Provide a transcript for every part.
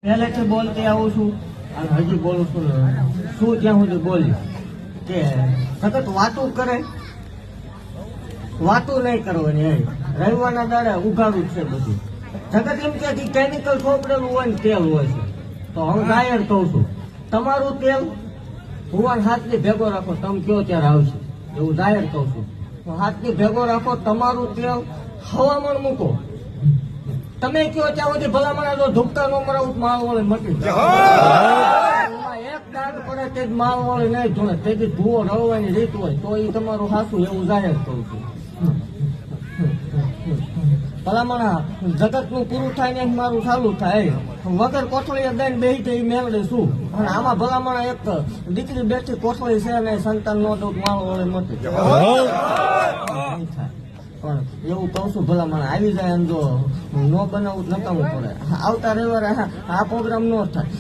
પહેલેથી બોલતી આવું છું અને હજી બોલું છું શું ત્યાં સુધી બોલી કે સતત વાતું કરે, વાતું નહીં કરવાની. રવિવારના દાડે ઉઘાડું છે બધું. જગત એમ કે કેમિકલ ચોપડેલું હોય ને તેલ હોય છે, તો હું ગાયર કહું છું તમારું તેલ ભુવાન હાથની ભેગો રાખો, તમે કયો ત્યારે આવશે એવું જાહેર કહું છું. હાથની ભેગો રાખો, તમારું તેલ હવામણ મૂકો, તમે કયો ત્યાં સુધી ભલામણ જો ધૂપતા નો મરાવું માલ વાળી મટી એક દાગ પડે તે જ માલ વાળી નહીં જોડે, તેથી ભૂવો રળવાની રીત હોય તો એ તમારું હાસું એવું જાહેર કહું છું. ભલામણ જગત નું પૂરું થાય ને મારું ચાલુ થાય, વગર કોથળીએ દઈને બેસી એ મેળવે શું. અને આમાં ભલામણ એક દીકરી બેઠી કોથળી છે ને સંતાન નો દઉં માલ વાળી મટી પણ એવું કહું છું ભલામણ આવી જાય એમ જો નો બનાવવું નકામું પડે. આવતા રવિવારે આ પ્રોગ્રામ નો થાય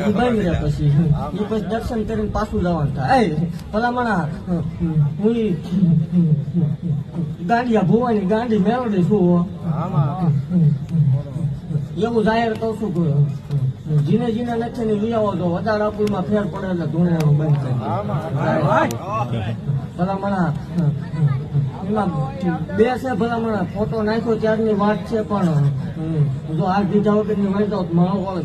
એ બંધ રહે, પછી એ પછી દર્શન કરીને પાછું જવાનું થાય. ભલામણ હું ગાંડિયા ભુવાની ગાંડી મેળવી છું એવું જાહેર કહું છું કે જીને જીને નથી ને લઈ આવો તો વધારે અપુરમાં ફેર પડે એટલે ધૂણેનું બંધ થાય. ભલામણ એમાં બે છે, ભલામણ ફોટો નાખ્યો ત્યારની વાત છે, પણ જો આ બીજા વખતની મળી જાવ મારો વળે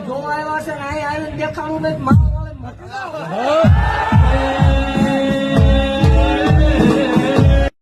જોવા આવ્યા છે ને અહીં આવીને દેખાડું મારો વળે